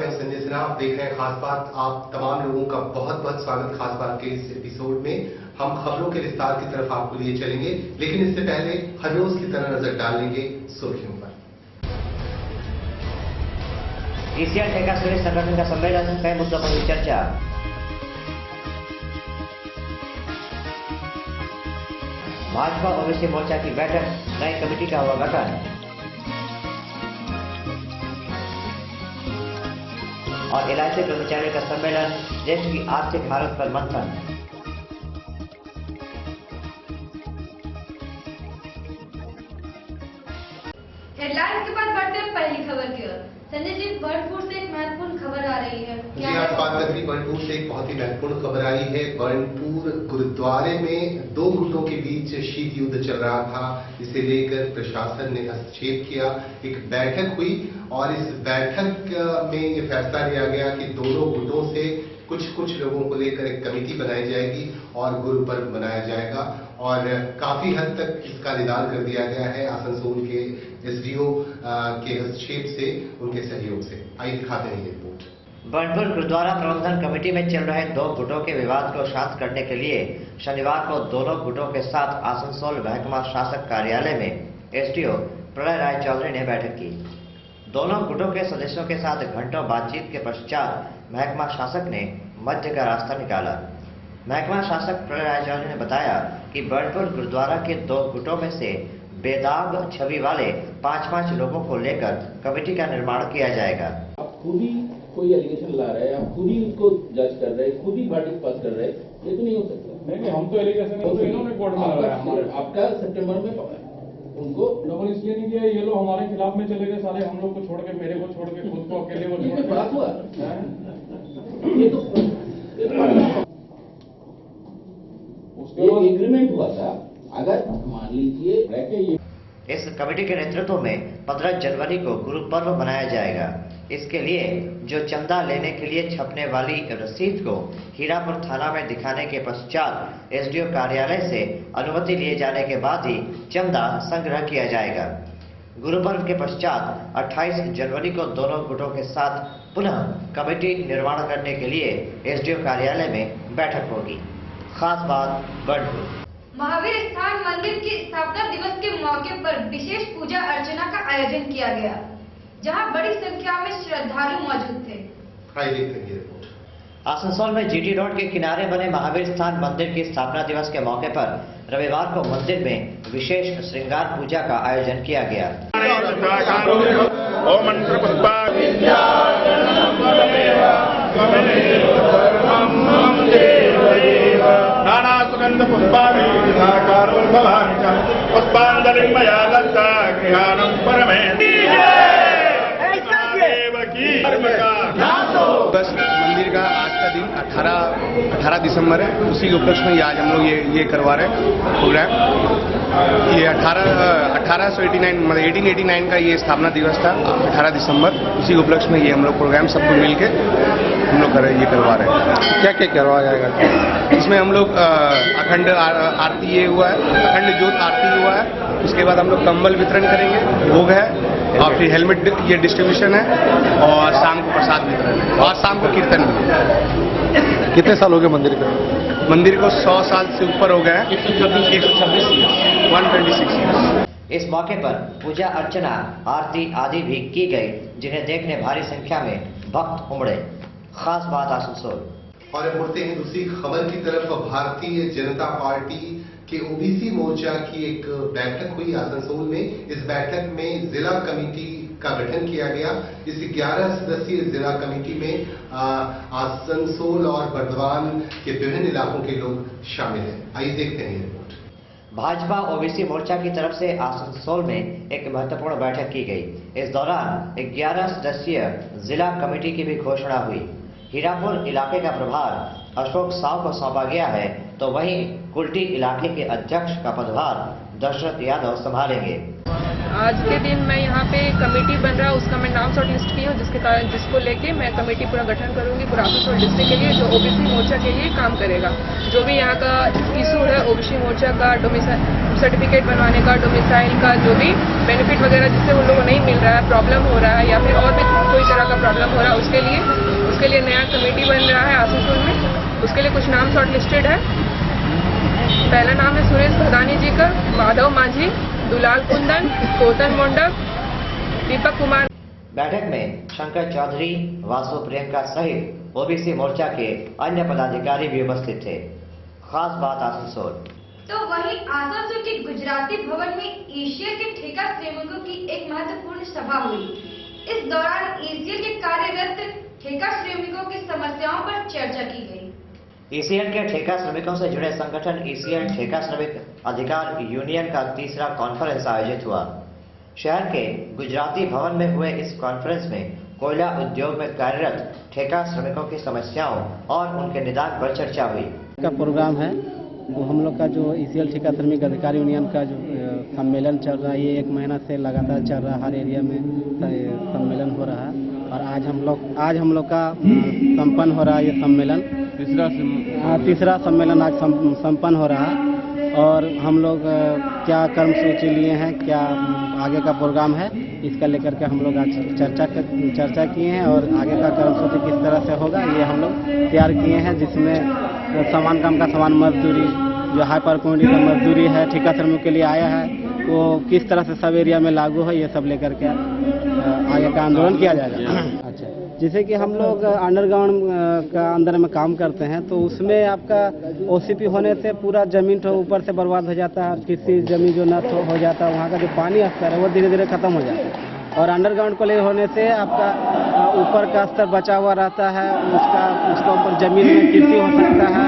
M Sanjay Sinha, आप देख रहे हैं खास बात। आप तमाम लोगों का बहुत बहुत स्वागत खास बात के इस एपिसोड में। हम खबरों के विस्तार की तरफ आपको लिए चलेंगे, लेकिन इससे पहले हर रोज की तरह नजर डालेंगे सुर्खियों पर। एशिया ठेका श्रमिक संगठन का सम्मेलन, कई मुद्दों पर हुई चर्चा। भाजपा ओबीसी मोर्चा की बैठक, नई कमेटी का हुआ गठन। और एलआईसी कर्मचारियों का सम्मेलन, देश की आर्थिक हालत पर मंथन। हेडलाइंस के बाद बढ़ते हैं पहली खबर की ओर। संजय जी, बर्ड फ्लू से एक महत्वपूर्ण खबर आ रही है। जी, आज बात करती बर्ड फ्लू से एक बहुत ही महत्वपूर्ण खबर आई है। बर्नपुर गुरुद्वारे में दो गुटों के बीच शीत युद्ध चल रहा था। इसे लेकर प्रशासन ने हस्तक्षेप किया, एक बैठक हुई और इस बैठक में ये फैसला लिया गया कि दोनों गुटों से कुछ लोगों को लेकर एक कमेटी बनाई जाएगी और गुरु पर्व मनाया जाएगा। और काफी हद तक इसका निदान कर दिया गया है आसनसोल के एसडीओ के हस्तक्षेप से, उनके सहयोग से। आइए दिखाते हैं ये रिपोर्ट। बर्नपुर गुरुद्वारा प्रबंधन कमेटी में चल रहे दो गुटों के विवाद को शांत करने के लिए शनिवार को दोनों गुटों के साथ आसनसोल महकमा शासक कार्यालय में एसडीओ प्रलय राय चौधरी ने बैठक की। दोनों गुटों के सदस्यों के साथ घंटों बातचीत के पश्चात महकमा शासक ने मध्य का रास्ता निकाला। महकमा शासक प्रलय राय चौधरी ने बताया कि बर्नपुर गुरुद्वारा के दो गुटों में से बेदाग छवि वाले 5-5 लोगों को लेकर कमेटी का निर्माण किया जाएगा। आप खुद ही कोई एलिगेशन ला रहे हैं, आप खुद ही उसको जज कर रहे हैं, खुद ही वर्डिक्ट पास कर रहे हैं, ये तो नहीं हो सकता। नहीं, हम तो एलिगेशन तो इन्होंने कोर्ट में लगाया हमारे। आपका सितंबर में उनको डबल इसलिए नहीं दिया, ये लोग हमारे खिलाफ में चले गए साले, हम लोग को छोड़ के, मेरे को छोड़ के, खुद को अकेले को छोड़ के। बात हुआ ये तो उसके एग्रीमेंट हुआ था। अगर मान लीजिए ये इस कमेटी के नेतृत्व में 15 जनवरी को गुरु पर्व मनाया जाएगा। इसके लिए जो चंदा लेने के लिए छपने वाली रसीद को हीरापुर थाना में दिखाने के पश्चात एसडीओ कार्यालय से अनुमति लिए जाने के बाद ही चंदा संग्रह किया जाएगा। गुरु पर्व के पश्चात 28 जनवरी को दोनों गुटों के साथ पुनः कमेटी निर्माण करने के लिए एसडीओ कार्यालय में बैठक होगी। खास बात बर्नपुर महावीर स्थान मंदिर की स्थापना दिवस के मौके पर विशेष पूजा अर्चना का आयोजन किया गया, जहां बड़ी संख्या में श्रद्धालु मौजूद थे। आसनसोल में जीटी रोड के किनारे बने महावीर स्थान मंदिर की स्थापना दिवस के मौके पर रविवार को मंदिर में विशेष श्रृंगार पूजा का आयोजन किया गया। नानासुगंध पुष्पाणि साकारोद्भवानि च पुष्पाञ्जलिं मया दत्ता गृहाणं परमेति बस मंदिर का आज का दिन 18 दिसंबर है। उसी के उपलक्ष्य में आज हम लोग ये करवा रहे हैं प्रोग्राम। ये 1889 मतलब 1889 का ये स्थापना दिवस था, 18 दिसंबर। उसी के उपलक्ष्य में ये हम लोग प्रोग्राम सबको मिल के हम लोग ये करवा रहे हैं। क्या क्या करवाया जाएगा इसमें? हम लोग अखंड आरती ये हुआ है, अखंड ज्योत आरती हुआ है। उसके बाद हम लोग कंबल वितरण करेंगे, भोग है, और फिर हेलमेट ये डिस्ट्रीब्यूशन है, और शाम को प्रसाद वितरण है, और शाम को कीर्तन भी है। कितने साल हो गए मंदिर को? मंदिर को 100 साल से ऊपर हो गए हैं, 126 इस मौके पर पूजा अर्चना, आरती आदि भी की गई, जिन्हें देखने भारी संख्या में भक्त उमड़े। खास बात आसनसोल। और मुड़ते हैं दूसरी खबर की तरफ। भारतीय जनता पार्टी के ओबीसी मोर्चा की एक बैठक हुई आसनसोल में। इस बैठक में जिला कमेटी का गठन किया गया। इस 11 सदस्यीय जिला कमेटी में आसनसोल और बर्दवान के विभिन्न इलाकों के लोग शामिल हैं। आइए देखते हैं ये रिपोर्ट। भाजपा ओबीसी मोर्चा की तरफ से आसनसोल में एक महत्वपूर्ण बैठक की गई। इस दौरान 11 सदस्यीय जिला कमेटी की भी घोषणा हुई। हीरापुर इलाके का प्रभार अशोक साव को सौंपा गया है, तो वहीं कुल्टी इलाके के अध्यक्ष का पदभार दशरथ यादव संभालेंगे। आज के दिन मैं यहाँ पे कमेटी बन रहा है, उसका मैं नाम शॉर्ट लिस्ट की हूँ, जिसको लेके मैं कमेटी पूरा गठन करूँगी पूरा आसनसोल डिस्ट्रिक्ट के लिए, जो ओबीसी मोर्चा के लिए काम करेगा। जो भी यहाँ का इशू है ओबीसी मोर्चा का, डोमिसाइल सर्टिफिकेट बनवाने का, डोमिसाइल का जो भी बेनिफिट वगैरह जिससे उन लोगों को नहीं मिल रहा है, प्रॉब्लम हो रहा है या फिर और भी कोई तरह का प्रॉब्लम हो रहा है, उसके लिए नया कमेटी बन रहा है आसनसोल में। उसके लिए कुछ नाम शॉर्ट लिस्टेड है। पहला नाम है सुरेश भदानी जी का, माधव माझी, दुलाल कुंदन, कोतन मंडप, दीपक कुमार। बैठक में शंकर चौधरी, वासु प्रियंका सहित ओबीसी मोर्चा के अन्य पदाधिकारी भी उपस्थित थे। खास बात आसनसोल। तो वहीं आसनसोल के गुजराती भवन में एशियल के ठेका श्रमिकों की एक महत्वपूर्ण सभा हुई। इस दौरान एशियल के कार्यरत ठेका श्रमिकों की समस्याओं पर चर्चा की गई। ईसीएल के ठेका श्रमिकों से जुड़े संगठन ईसीएल ठेका श्रमिक अधिकार यूनियन का तीसरा कॉन्फ्रेंस आयोजित हुआ। शहर के गुजराती भवन में हुए इस कॉन्फ्रेंस में कोयला उद्योग में कार्यरत ठेका श्रमिकों की समस्याओं और उनके निदान पर चर्चा हुई। का प्रोग्राम है वो हम लोग का जो ईसीएल ठेका श्रमिक अधिकार यूनियन का जो सम्मेलन चल रहा है, ये 1 महीना से लगातार चल रहा है, हर एरिया में सम्मेलन हो रहा है। और आज हम लोग का संपन्न हो रहा है ये सम्मेलन, तीसरा सम्मेलन आज संपन्न हो रहा है। और हम लोग क्या कर्मसूची लिए हैं, क्या आगे का प्रोग्राम है, इसका लेकर के हम लोग आज चर्चा किए हैं और आगे का कर्मसूची किस तरह से होगा ये हम लोग तैयार किए हैं, जिसमें समान काम का समान मजदूरी, जो हाइपर कम्युनिटी का मजदूरी है ठेका श्रमिकों के लिए आया है, वो किस तरह से सब एरिया में लागू है, ये सब लेकर के आगे का आंदोलन किया जाएगा। अच्छा, जैसे कि हम लोग अंडरग्राउंड का अंदर में काम करते हैं, तो उसमें आपका ओसीपी होने से पूरा जमीन तो ऊपर से बर्बाद हो जाता है। किसी जमीन जो नष्ट हो जाता है, वहाँ का जो पानी स्तर है वो धीरे धीरे खत्म हो जाता है। और अंडरग्राउंड को ले होने से आपका ऊपर का स्तर बचा हुआ रहता है, उसका ऊपर जमीन में कृषि हो सकता है।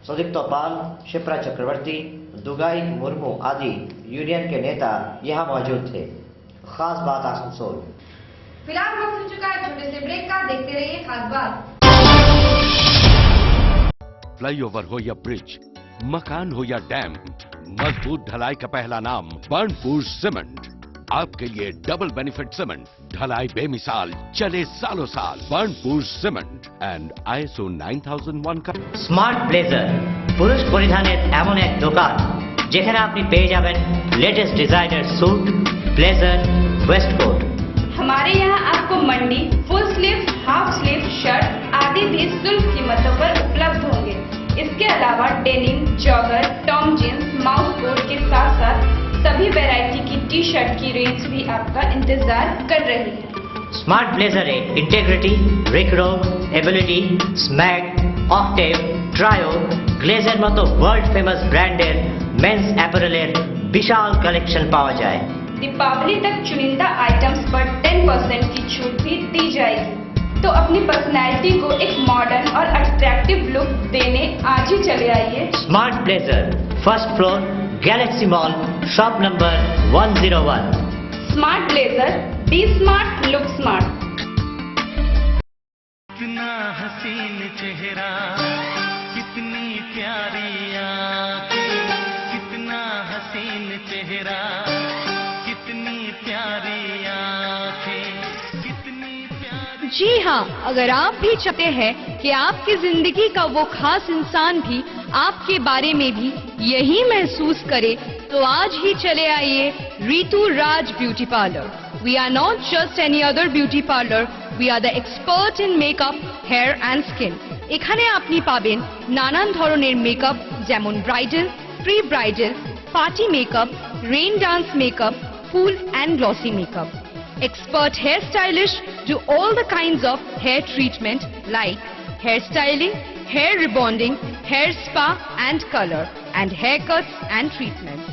सुदीप तोपाल, शिप्रा चक्रवर्ती, दुगाई मुर्मू आदि यूनियन के नेता यहाँ मौजूद थे। खास बात आसनसोल। फिलहाल वक्त हो चुका है छोटे से ब्रेक का, देखते रहिए खास बात। फ्लाईओवर हो या ब्रिज, मकान हो या डैम, मजबूत ढलाई का पहला नाम बर्नपुर सीमेंट। आपके लिए डबल बेनिफिट सीमेंट, ढलाई बेमिसाल, चले सालों साल। बर्नपुर सीमेंट एंड ISO 9001 का। স্মার্ট ব্লেজার পুরুষ পরিধানের এমন এক দোকান যেখানে আপনি পেয়ে যাবেন latest designer suit, blazer, waistcoat. हमारे यहाँ आपको मंडी, full sleeve, half sleeve shirt आदि भी सुलभ कीमतों पर उपलब्ध होंगे। इसके अलावा डेनिम, जॉगर, टॉम जींस, माउथ कोट के साथ साथ सभी वैरायटी की टी शर्ट की रेंज भी आपका इंतजार कर रही है। स्मार्ट ब्लेजर इंटेग्रिटी, रिक्रो, एबिलिटी, स्मैग, ऑक्टेव, ट्रायो, গ্লেজের মতো ওয়ার্ল্ড ফেমাস ব্র্যান্ডের মেন্স অ্যাপারেলের বিশাল কালেকশন পাওয়া যায়। दीपावली तक चुनिंदा आइटम्स पर 10% की छूट भी दी जाएगी। तो अपनी पर्सनैलिटी को एक मॉडर्न और अट्रैक्टिव लुक देने आज ही चले आइए Smart Blazer, first floor, Galaxy Mall, shop number 101। Smart Blazer, be smart, look smart. कितना हसीन चेहरा, कितनी प्यारी आँखें, कितना हसीन चेहरा, कितनी प्यारी आँखें, कितनी प्यारी। जी हाँ, अगर आप भी चाहते हैं कि आपकी जिंदगी का वो खास इंसान भी आपके बारे में भी यही महसूस करे, तो आज ही चले आइए Ritu Raj beauty parlour. We are not just any other beauty parlor, we are the expert in makeup, hair and skin. এখানে আপনি পাবেন নানান ধরনের মেকআপ, যেমন bridal, pre bridal, party makeup, rain dance makeup, full and glossy makeup. Expert hair stylists do all the kinds of hair treatment like hair styling, hair rebonding, hair spa and color, and haircuts and treatments.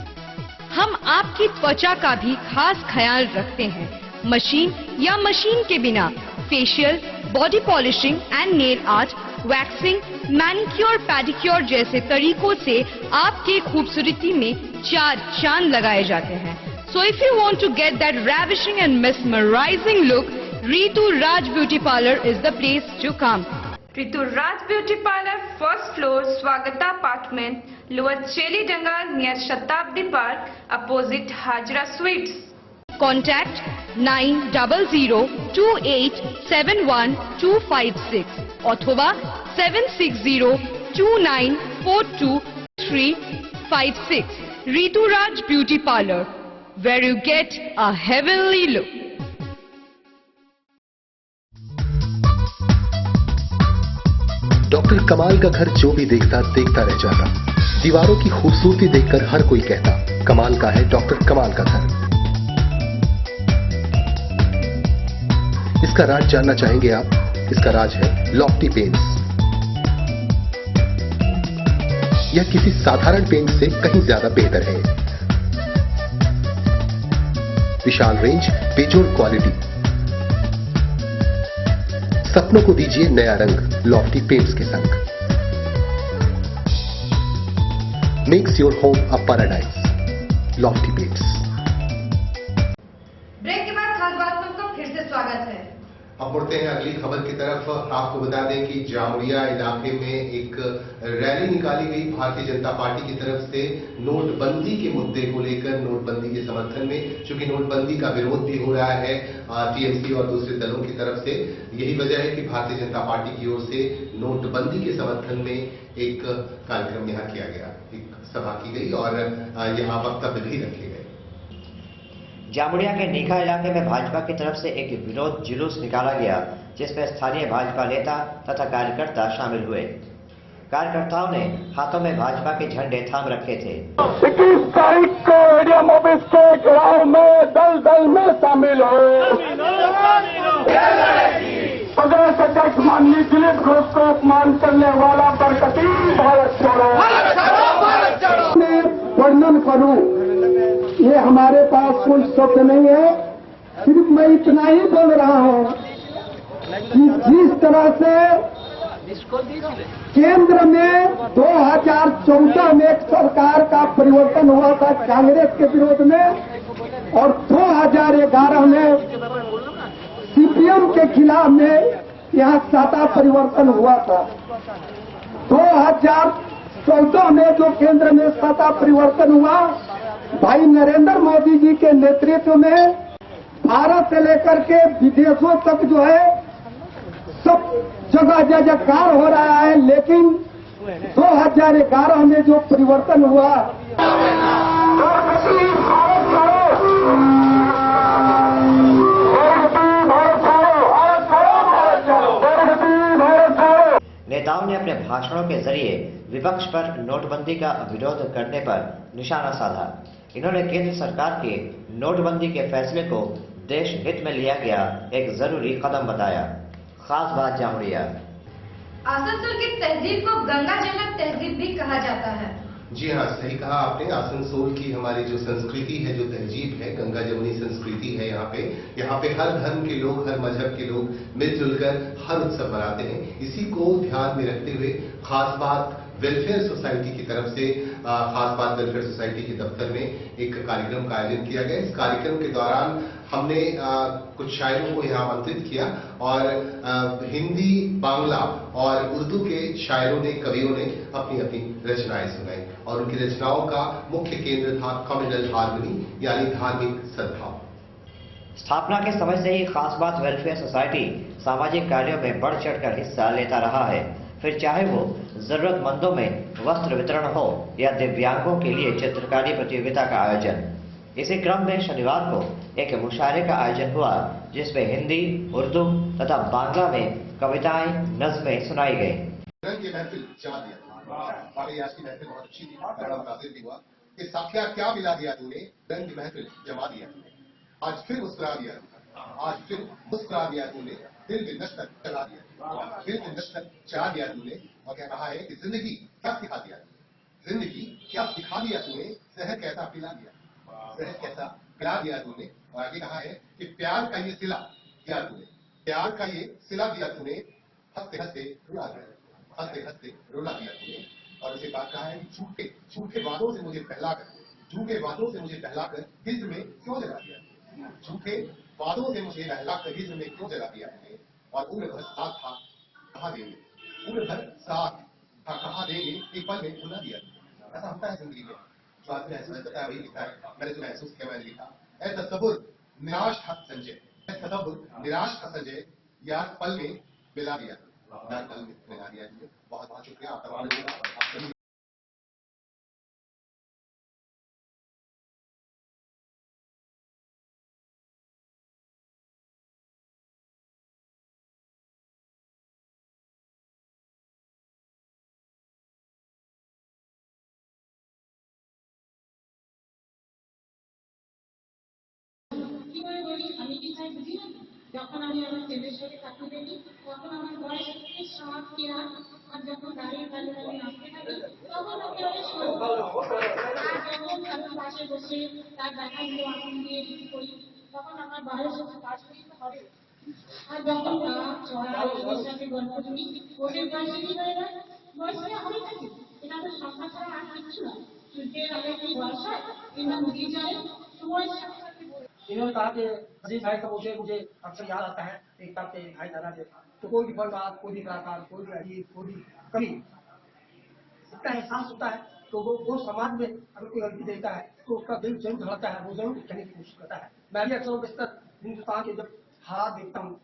हम आपकी त्वचा का भी खास ख्याल रखते हैं। Machine या मशीन के बिना facial, body polishing and nail art, waxing, manicure, pedicure जैसे तरीकों से आपके खूबसूरती में 4 चांद लगाए जाते हैं। So if you want to get that ravishing and mesmerizing look, Ritu Raj Beauty Parlor is the place to come. Ritu Raj Beauty Parlor, first floor, Swagata Apartment, Lower Cheli Dangal near Shatabdi Park, opposite Hajra Sweets. Contact 9002871256 অথবা 7602942356. Ritu Raj Beauty Parlor, where you get a heavenly look. Doctor कमाल का घर जो भी देखता रह जाता। दीवारों की खूबसूरती देखकर हर कोई कहता, कमाल का है डॉक्टर कमाल का घर। इसका राज जानना चाहेंगे आप? इसका राज है लॉफ्टी पेंट्स। यह किसी साधारण पेंट से कहीं ज्यादा बेहतर है। विशाल रेंज, बेजोड़ क्वालिटी। सपनों को दीजिए नया रंग लॉफ्टी पेंट्स के संग। Makes your home a paradise, Lofty Paints. Break के बाद खास बात में आपका फिर से स्वागत है। अब बढ़ते हैं अगली खबर की तरफ। आपको बता दें कि जामुड़िया इलाके में एक रैली निकाली गई भारतीय जनता पार्टी की तरफ से नोटबंदी के मुद्दे को लेकर, नोटबंदी के समर्थन में। चूंकि नोटबंदी का विरोध भी हो रहा है टीएमसी और दूसरे दलों की तरफ से। यही वजह है कि भारतीय जनता पार्टी की ओर से नोटबंदी के समर्थन में एक कार्यक्रम यहां किया गया, एक सभा की गई और यहां वक्तव्य भी रखे गए। जामुड़िया के नीखा इलाके में भाजपा की तरफ से एक विरोध जुलूस निकाला गया, जिसमें स्थानीय भाजपा नेता तथा कार्यकर्ता शामिल हुए। कार्यकर्ताओं ने हाथों में भाजपा के झंडे थाम रखे थे। 21 तारीख को एडीएम ऑफिस के घेराव में दल दल में शामिल हो। प्रदेश अध्यक्ष माननीय दिलीप घोष को अपमान करने वाला बरकती भारत छोड़ो। मैं वर्णन करूं, ये हमारे पास कोई शब्द नहीं है, सिर्फ मैं इतना ही बोल रहा हूं कि जिस तरह से केंद्र में 2014 में एक सरकार का परिवर्तन हुआ था कांग्रेस के विरोध में, और 2011 में सीपीएम के खिलाफ में यहाँ सत्ता परिवर्तन हुआ था। 2014 में जो केंद्र में सत्ता परिवर्तन हुआ, भाई नरेंद्र मोदी जी के नेतृत्व में भारत से लेकर के विदेशों तक जो है सब जगह जयकार हो रहा है। लेकिन 2011 में जो परिवर्तन हुआ, नेताओं ने अपने भाषणों के जरिए विपक्ष पर नोटबंदी का विरोध करने पर निशाना साधा। इन्होंने केंद्र सरकार के नोटबंदी के फैसले को देश हित में लिया गया एक जरूरी कदम बताया। खास बात जामुड़िया। आसनसोल की तहजीब को गंगा जमुना तहजीब भी कहा जाता है। जी हाँ, सही कहा आपने। आसनसोल की हमारी जो संस्कृति है, जो तहजीब है, गंगा जमुनी संस्कृति है। यहाँ पे हर धर्म के लोग, हर मजहब के लोग मिलजुल कर हर उत्सव मनाते हैं। इसी को ध्यान में रखते हुए खास बात वेलफेयर सोसाइटी की तरफ से खास बात वेलफेयर सोसाइटी के दफ्तर में एक कार्यक्रम का आयोजन किया गया। इस कार्यक्रम के दौरान हमने कुछ शायरों को यहाँ आमंत्रित किया और हिंदी, बांग्ला और उर्दू के शायरों ने, कवियों ने अपनी अपनी रचनाएं सुनाई और उनकी रचनाओं का मुख्य केंद्र था कम्युनल हार्मनी, यानी धार्मिक सद्भाव। स्थापना के समय से ही खास बात वेलफेयर सोसाइटी सामाजिक कार्यों में बढ़ चढ़कर हिस्सा लेता रहा है। फिर चाहे वो जरूरतमंदों में वस्त्र वितरण हो या दिव्यांगों के लिए चित्रकारी प्रतियोगिता का आयोजन। इसी क्रम में शनिवार को एक मुशायरे का आयोजन हुआ, जिसमें हिंदी, उर्दू तथा बांग्ला में कविताएं, नज़्में सुनाई गई। रंग की महफिल जमा दिया, आज की महफिल बहुत अच्छी थी, बड़ा मुतासिर भी हुआ कि साथिया क्या मिला दिया तूने, रंग की महफिल जमा दिया तूने, आज फिर मुस्कुरा दिया, आज फिर मुस्कुरा दिया तूने, दिल के नश्तर चला दिया, दिल के नश्तर चला दिया तूने। और क्या कहा है कि जिंदगी क्या सिखा दिया, जिंदगी क्या सिखा दिया तूने, जहर कैसा पिला दिया, जहर कैसा पिला दिया तूने। और आगे कहा है कि प्यार का ये सिला दिया तूने, प्यार का ये सिला दिया तूने, हंसते हंसते रुला दिया, हंसते हंसते रुला दिया तूने। और उसे बात कहा है कि झूठे झूठे वादों से मुझे बहलाकर, झूठे वादों से मुझे बहलाकर हिज्र में क्यों जला दिया, झूठे वादों से मुझे बहलाकर हिज्र में क्यों जला दिया तूने। और उम्र भर साथ था कहा देंगे, उम्र भर साथ था कहा देंगे, एक पल में भुला दिया। ऐसा होता है जिंदगी में, जो आदमी महसूस करता है वही लिखता है। मैंने जो महसूस किया मैंने लिखा। ऐ तसव्वुर निराश था संजय, तदब्बुर निराश था संजय, यार पल में मिला दिया, यार पल में मिला दिया। बहुत बहुत शुक्रिया आप तमाम लोगों का। আমি কি চাই বুঝি না, যখন আমি আমার ছেলের সাথে থাকি দেখি তখন আমার বয়স থেকে 7 কি 8, আর যখন দাঁড়িয়ে দাঁড়িয়ে আমি আসতে থাকি তখন আমি অনেক সরল। আর যখন আমি পাশে বসে তার দেখাগুলো আঙুল দিয়ে রিসিভ করি তখন আমার বয়স 5 মিনিট হবে। আর যখন চড়া ওদের সাথে গল্প করি ওদের বয়সে কি হয়ে যায়, বয়সে আমি থাকি, এটা তো সংখ্যা ছাড়া আর কিছু না। সূর্যের আগে কি বয়স হয় কিংবা নদী জলে সময় সাথে সাথে। इन्होंने कहा कि अजीज भाई का मुझे अक्सर याद आता है एक बात भाई दादा के, तो कोई भी बर्बाद, कोई भी कलाकार, कोई भी अजीब, कोई भी कवि इतना एहसास होता है तो वो समाज में अगर कोई गलती देता है तो उसका दिल जरूर धड़कता है, वो जरूर कहने की कोशिश करता है। मैं भी अक्सर बिस्तर हिंदुस्तान के जब हालात देखता हूँ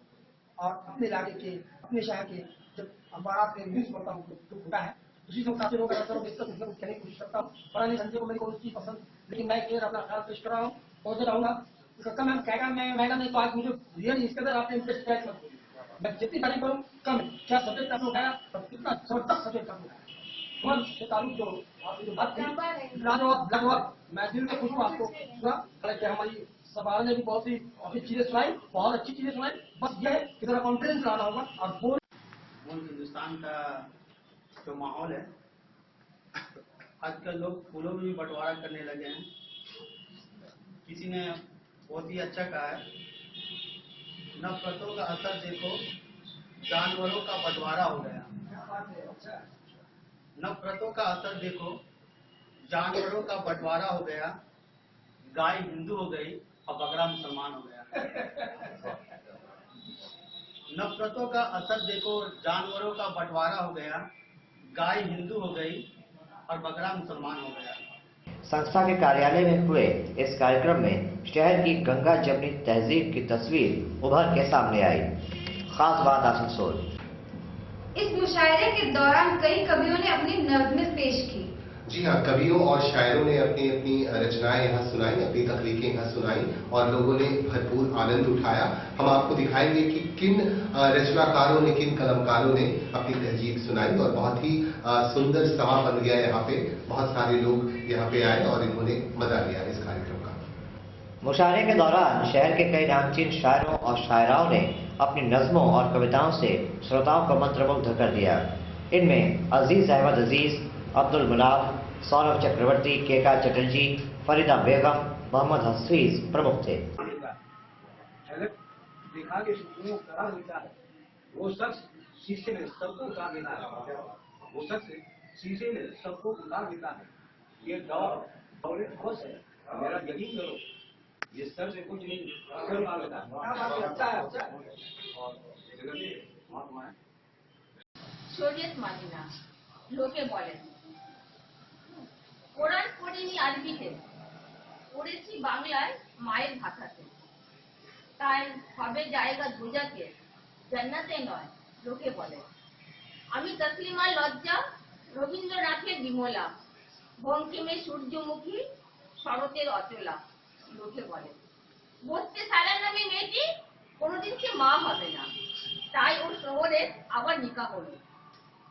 और अपने इलाके के, अपने शहर के जब अखबार में न्यूज पढ़ता हूँ तो होता है उसी से काफी लोग अक्सर बिस्तर कहने की कोशिश करता हूँ। पता नहीं संजय को मेरी कौन सी चीज पसंद, लेकिन मैं केयर अपना ख्याल पेश कर रहा हूँ, पहुंचते रहूंगा। उसका मैं कहेगा मैं तो आज मुझे रियली इसके अंदर आपने इंटरेस्ट किया, मैं जितनी तारीफ करूँ कम है। क्या सब्जेक्ट आपने उठाया, कितना जबरदस्त सब्जेक्ट आपने उठाया, से ताल्लुक जो आपने जो बात की लाजवाब, मैं दिल में खुश हूँ आपको सुना। हालांकि हमारी सवाल ने भी बहुत सी अच्छी चीजें सुनाई, बहुत अच्छी चीजें सुनाई, बस ये है कि थोड़ा कॉन्फिडेंस लाना होगा। और मुल्क हिंदुस्तान का जो माहौल है, आजकल लोग फूलों में भी बंटवारा करने लगे हैं। किसी ने बहुत ही अच्छा कहा है, नफरतों का असर देखो जानवरों का बंटवारा हो गया। नफरतों का असर देखो जानवरों का बंटवारा हो गया, गाय हिंदू हो गई और बकरा मुसलमान हो गया। नफरतों का असर देखो जानवरों का बंटवारा हो गया, गाय हिंदू हो गई और बकरा मुसलमान हो गया। संस्था के कार्यालय में हुए इस कार्यक्रम में शहर की गंगा जमनी तहजीब की तस्वीर उभर के सामने आई। खास बात आसनसोल। इस मुशायरे के दौरान कई कवियों ने अपनी नज़्में पेश की। जी हाँ, कवियों और शायरों ने अपनी अपनी रचनाएं यहाँ सुनाई, अपनी तख्लीकें यहाँ सुनाई और लोगों ने भरपूर आनंद उठाया। हम आपको दिखाएंगे कि किन रचनाकारों ने, किन कलमकारों ने अपनी तहजीब सुनाई और बहुत ही सुंदर समा बन गया यहाँ पे। बहुत सारे लोग यहाँ पे आए और इन्होंने मजा लिया इस कार्यक्रम का। मुशायरे के दौरान शहर के कई नामचीन शायरों और शायराओं ने अपनी नज़्मों और कविताओं से श्रोताओं को मंत्रमुग्ध कर दिया। इनमें अजीज अहमद अजीज, अब्दुल मुनाफ, सौरभ चक्रवर्ती, केका चटर्जी, फरीदा बेगम, मोहम्मद हफीज प्रमुख थे। वो शख्स शीशे में सबको उतार देता है, वो शख्स शीशे में सबको उतार देता है। ये दौर है, मेरा यकीन करो, ये सर से कुछ नहीं कर लेता है। শরীয়ত মানি না লোকে বলেন, কোরআন পড়িনি আরবিতে, পড়েছি বাংলায় মায়ের ভাষাতে, তাই হবে জায়গা দুজাকে জান্নাতে নয় লোকে বলে। আমি তসলিমার লজ্জা, রবীন্দ্রনাথের বিমলা, বঙ্কিমের সূর্যমুখী, শরতের অচলা লোকে বলে। বসতে সারা নামে মেয়েটি কোনোদিন সে মা হবে না, তাই ওর শহরে আবার নিকা হলো।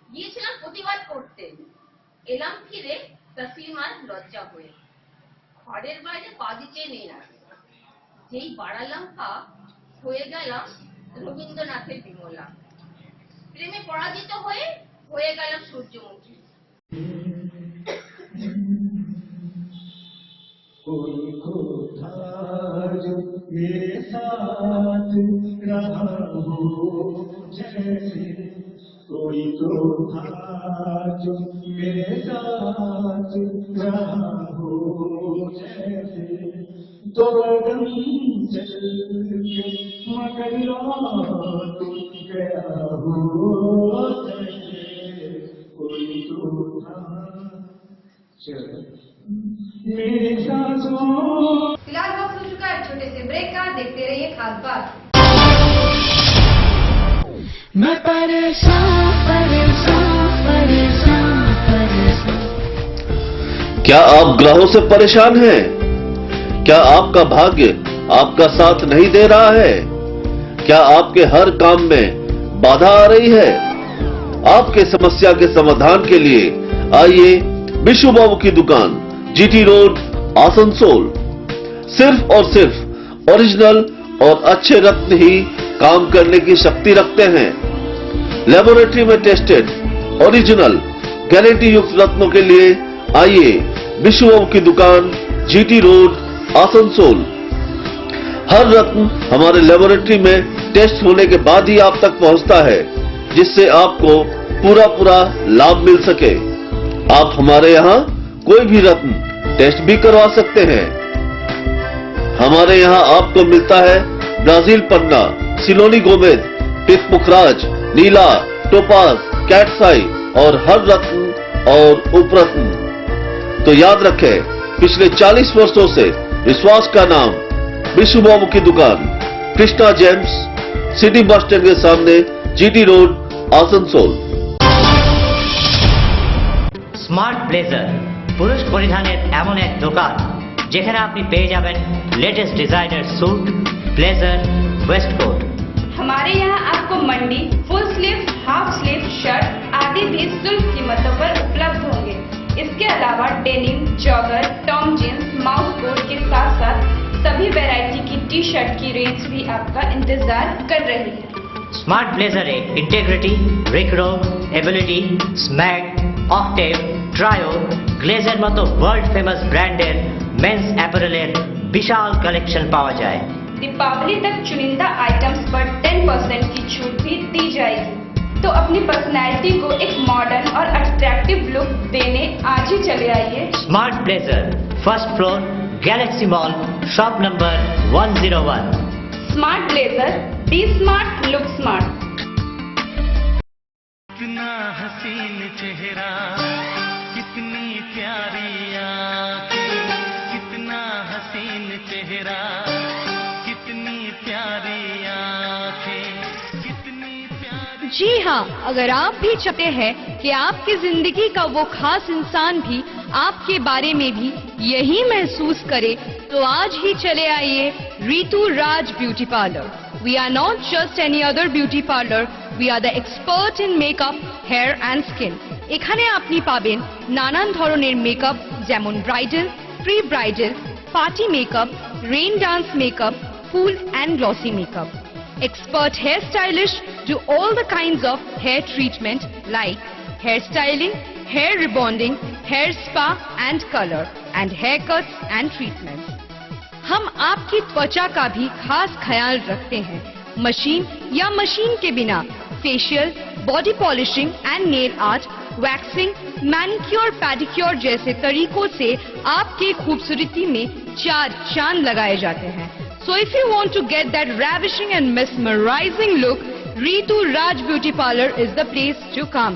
গিয়েছিলাম প্রতিবাদ করতে, এলাম ফিরে তসলিমার লজ্জা হয়ে। ঘরের বাইরে পা দিতে নেই না, যেই বাড়ালাম পা হয়ে গেলাম রবীন্দ্রনাথের বিমলা। প্রেমে পরাজিত হয়ে হয়ে গেলাম সূর্যমুখী। कोई को था जो मेरे साथ रहा हो जैसे, कोई तो था जो मेरे साथ रहा हो जैसे, दो कदम चल के मगर लौट गया हो जैसे, कोई तो था फिलहाल वक्त हो चुका है छोटे से ब्रेक का। खास बात। मैं परेशान परेशान परेशान परेशान। क्या आप ग्रहों से परेशान हैं? क्या आपका भाग्य आपका साथ नहीं दे रहा है? क्या आपके हर काम में बाधा आ रही है? आपके समस्या के समाधान के लिए आइए विशु बाबू की दुकान, जीटी रोड, आसनसोल। सिर्फ और सिर्फ ओरिजिनल और अच्छे रत्न ही काम करने की शक्ति रखते हैं। लेबोरेटरी में टेस्टेड ओरिजिनल गारंटी युक्त रत्नों के लिए आइए विशु बाबू की दुकान, जीटी रोड, आसनसोल। हर रत्न हमारे लेबोरेटरी में टेस्ट होने के बाद ही आप तक पहुंचता है, जिससे आपको पूरा लाभ मिल सके। आप हमारे यहाँ कोई भी रत्न टेस्ट भी करवा सकते हैं। हमारे यहाँ आपको मिलता है ब्राजील पन्ना, सिलोनी गोमेद, पितमुखराज, नीला, टोपाज, कैटसाई और हर रत्न और उपरत्न। तो याद रखें, पिछले 40 वर्षों से विश्वास का नाम विशु बाबू की दुकान, Krishna Gems, city bus stand के सामने, GT Road, Asansol. Smart blazer পুরুষ পরিধানের এমন এক দোকান যেখানে আপনি পেয়ে যাবেন latest designer suit, blazer, waistcoat. हमारे यहाँ आपको मंडी, full sleeve, half sleeve, shirt आदि भी सुलभ कीमतों पर उपलब्ध होंगे। इसके अलावा डेनिम, जॉगर, टॉम जींस, माउस कोट के साथ साथ सभी वैरायटी की टी शर्ट की रेंज भी आपका इंतजार कर रही है। स्मार्ट ब्लेजर इंटेग्रिटी, रिक्रो, एबिलिटी, स्मैग, ऑक्टेव, ट्रायो, গ্লেজের মতো ওয়ার্ল্ড ফেমাস ব্র্যান্ডের মেন্স অ্যাপারেলের বিশাল কালেকশন পাওয়া যায়। दीपावली तक चुनिंदा आइटम्स पर 10% की छूट भी दी जाएगी। तो अपनी पर्सनैलिटी को एक मॉडर्न और अट्रैक्टिव लुक देने आज ही चले आइए Smart Blazer, first floor, Galaxy Mall, shop number 101। Smart Blazer, be smart, look smart. कितना हसीन चेहरा, कितनी प्यारी आँखें, कितना हसीन चेहरा, कितनी प्यारी आँखें, कितनी प्यारी। जी हाँ, अगर आप भी चाहते हैं कि आपकी जिंदगी का वो खास इंसान भी आपके बारे में भी यही महसूस करे, तो आज ही चले आइए Ritu Raj beauty parlour. We are not just any other beauty parlor, we are the expert in makeup, hair and skin. এখানে আপনি পাবেন নানান ধরনের মেকআপ, যেমন bridal, pre bridal, party makeup, rain dance makeup, full and glossy makeup. Expert hair stylists do all the kinds of hair treatment like hair styling, hair rebonding, hair spa and color, and haircuts and treatments. हम आपकी त्वचा का भी खास ख्याल रखते हैं। Machine या मशीन के बिना facial, body polishing and nail art, waxing, manicure, pedicure जैसे तरीकों से आपकी खूबसूरती में 4 चांद लगाए जाते हैं। So if you want to get that ravishing and mesmerizing look, Ritu Raj Beauty Parlor is the place to come.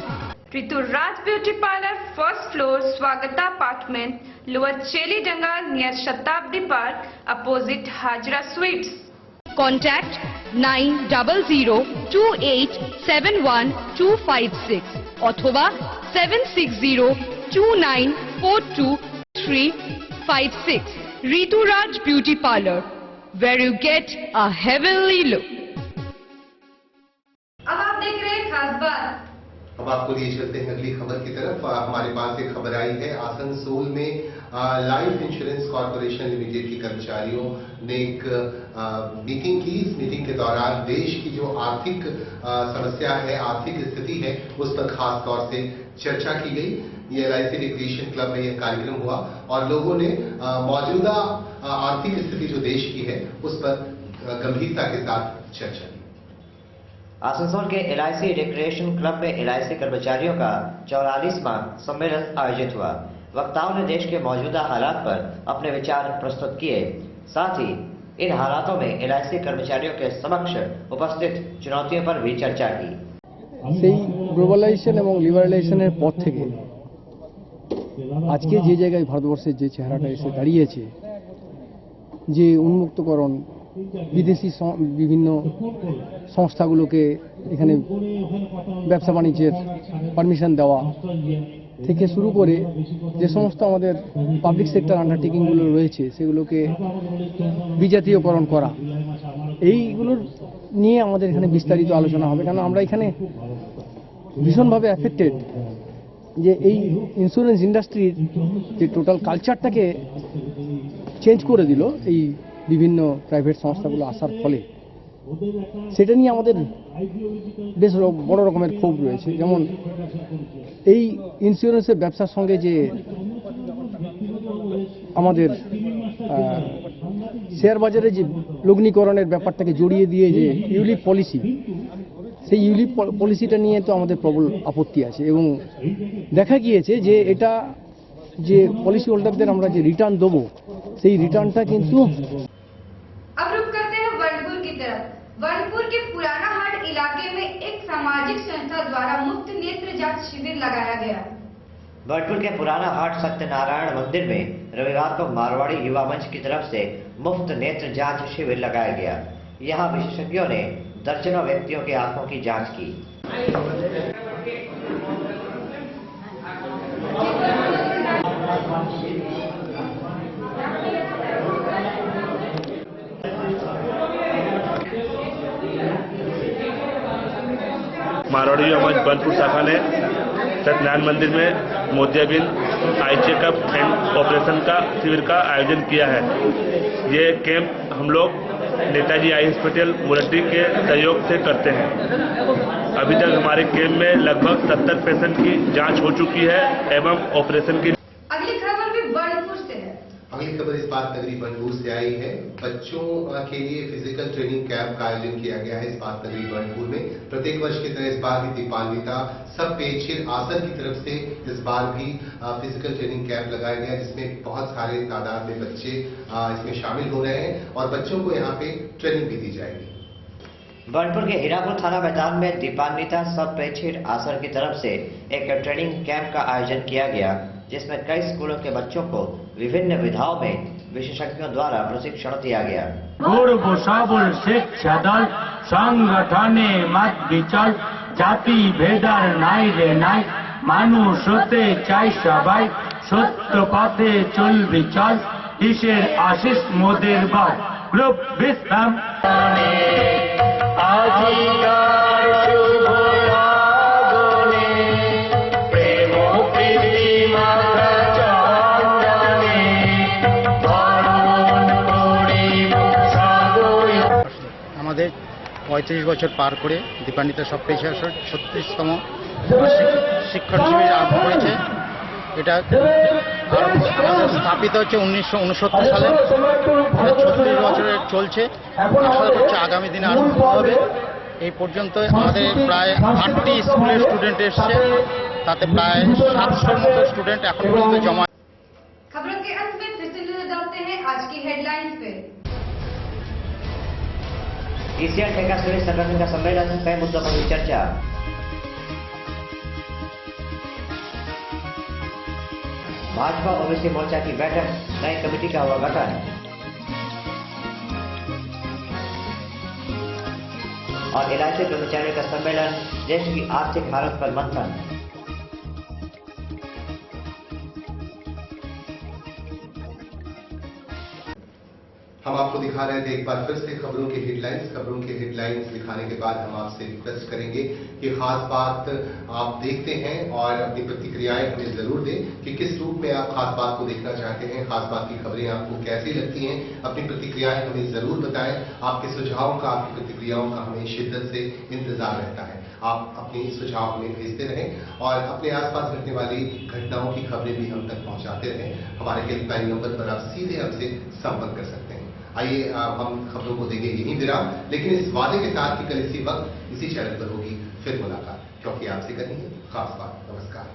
Ritu Raj beauty parlour, first floor, Swagata apartment, lower Chelidanga, near Shatabdi park, opposite Hazra sweets. Contact 9000287126 अथवा 7602942356। Ritu Raj Beauty Parlor, where you get a heavenly look. अब आप देख रहे हैं खास बात। अब आपको लिए चलते हैं अगली खबर की तरफ। हमारे पास एक खबर आई है आसनसोल में लाइफ इंश्योरेंस कॉर्पोरेशन लिमिटेड के कर्मचारियों ने एक मीटिंग की। इस मीटिंग के दौरान देश की जो आर्थिक समस्या है, आर्थिक स्थिति है, उस पर खास तौर से चर्चा की गई। ये LIC रिक्रिएशन क्लब में यह कार्यक्रम हुआ और लोगों ने मौजूदा आर्थिक स्थिति जो देश की है उस पर गंभीरता के साथ चर्चा की। आसनसोल के LIC रिक्रिएशन क्लब में LIC कर्मचारियों का 44वां सम्मेलन आयोजित हुआ। वक्ताओं ने देश के मौजूदा हालात पर अपने विचार प्रस्तुत किए। साथ ही इन हालातों में LIC कर्मचारियों के समक्ष उपस्थित चुनौतियों पर भी चर्चा की। সেই গ্লোবালাইজেশন এবং লিবারালাইজেশনের পর থেকে আজকে যে জায়গায় ভারতবর্ষের যে চেহারাটা এসে দাঁড়িয়েছে, যে উন্মুক্তকরণ বিদেশি বিভিন্ন সংস্থাগুলোকে এখানে ব্যবসা বাণিজ্যের পারমিশন দেওয়া থেকে শুরু করে যে সমস্ত আমাদের পাবলিক সেক্টর আন্ডারটেকিংগুলো রয়েছে সেগুলোকে বিজাতীয়করণ করা, এইগুলোর নিয়ে আমাদের এখানে বিস্তারিত আলোচনা হবে। কারণ আমরা এখানে ভীষণভাবে অ্যাফেক্টেড যে এই ইন্স্যুরেন্স ইন্ডাস্ট্রির যে টোটাল কালচারটাকে চেঞ্জ করে দিল এই বিভিন্ন প্রাইভেট সংস্থাগুলো আসার ফলে, সেটা নিয়ে আমাদের বেশ বড় রকমের ক্ষোভ রয়েছে। যেমন এই ইন্স্যুরেন্সের ব্যবসার সঙ্গে যে আমাদের শেয়ার বাজারে যে লগ্নিকরণের ব্যাপারটাকে জড়িয়ে দিয়ে যে ইউলিপ পলিসি, সেই ইউলিপ পলিসিটা নিয়ে তো আমাদের প্রবল আপত্তি আছে। এবং দেখা গিয়েছে যে এটা যে পলিসি হোল্ডারদের আমরা যে রিটার্ন দেবো, সেই রিটার্নটা কিন্তু। अब रुक करते हैं वर्णपुर की तरफ। वर्णपुर के पुराना हाट इलाके में एक सामाजिक संस्था द्वारा मुफ्त नेत्र जांच शिविर लगाया गया। वर्णपुर के पुराना हाट सत्यनारायण मंदिर में रविवार को मारवाड़ी युवा मंच की तरफ से मुफ्त नेत्र जांच शिविर लगाया गया। यहाँ विशेषज्ञों ने दर्जनों व्यक्तियों के आंखों की जांच की। मारवाड़ी युवा मंच बनपुर शाखा ने सत्यनारायण मंदिर में मोतियाबिंद आई चेकअप एंड ऑपरेशन का शिविर का आयोजन किया है। ये कैंप हम लोग नेताजी आई हॉस्पिटल मुरट्टी के सहयोग से करते हैं। अभी तक हमारे कैंप में लगभग 70 पेशेंट की जांच हो चुकी है एवं ऑपरेशन की। अगली खबर भी वर्णपुर से है। अगली खबर इस बात नगरी बनपुर से आई है। बच्चों के लिए फिजिकल ट्रेनिंग कैंप का आयोजन किया गया है इस बात नगरी बनपुर में। प्रत्येक वर्ष की तरह इस बार भी दीपान्विता सब पेचिर आसन की तरफ से इस बार भी फिजिकल ट्रेनिंग कैंप लगाया गया, जिसमें बहुत सारे तादाद में बच्चे इसमें शामिल हो रहे हैं और बच्चों को यहाँ पे ट्रेनिंग भी दी जाएगी। बनपुर के हीरापुर थाना मैदान में दीपान्विता सब पेचिर आसन की तरफ से एक ट्रेनिंग कैंप का आयोजन किया गया, जिसमें कई स्कूलों के बच्चों को विभिन्न विधाओं में विशेषज्ञों द्वारा प्रशिक्षण दिया गया। पूर्व सबल शिक्षा दल संगठने मत विचल जाति भेदार नाई रे नाई মানুষ হতে চাই সবাই সত্য পথে চলবি চল ঈশ্বর আশিস মোদের বার গ্রুপ বিশ্রাম আজিকার শুভ আগনে প্রেম প্রীতি মাথা চন্দনে বরণ করিব সাগর। আমাদের 35 বছর পার করে দীপান্বিতা সব পেশা 36তম শিক্ষণ শিবির আরম্ভ করেছে। এটা স্থাপিত হচ্ছে 1969 সালে, 36 বছরে চলছে। আশা করছি আগামী দিনে আরো হবে। এই পর্যন্ত আমাদের প্রায় 8টি স্কুলের স্টুডেন্ট এসছে, তাতে প্রায় 700 মতো স্টুডেন্ট এখন পর্যন্ত জমা। खबरों के अंत में फिर से नजर डालते हैं आज की हेडलाइंस पे। ईसीआर ठेका श्रेणी संगठन का सम्मेलन, कई मुद्दों पर हुई चर्चा। भाजपा ओबीसी मोर्चा की बैठक, नई कमेटी का हुआ गठन। और एलआईसी कर्मचारियों का सम्मेलन, देश की आर्थिक हालत पर मंथन। हम आपको दिखा रहे थे एक बार फिर से खबरों के हेडलाइंस दिखाने के बाद हम आपसे रिक्वेस्ट करेंगे कि खास बात आप देखते हैं और अपनी प्रतिक्रियाएं हमें जरूर दें कि किस रूप में आप खास बात को देखना चाहते हैं, खास बात की खबरें आपको कैसी लगती हैं। अपनी प्रतिक्रियाएं हमें जरूर बताएं। आपके सुझावों का, आपकी प्रतिक्रियाओं का हमें शिद्दत से इंतजार रहता है। आप अपने सुझाव हमें भेजते रहें और अपने आसपास घटने वाली घटनाओं की खबरें भी हम तक पहुंचाते रहें। हमारे हेल्पलाइन नंबर पर आप सीधे हमसे संपर्क कर सकते हैं। आइए हम खबरों को देंगे यहीं विराम, लेकिन इस वादे के साथ कि कल इसी वक्त इसी चैनल पर होगी फिर मुलाकात, क्योंकि आपसे करनी है खास बात। नमस्कार।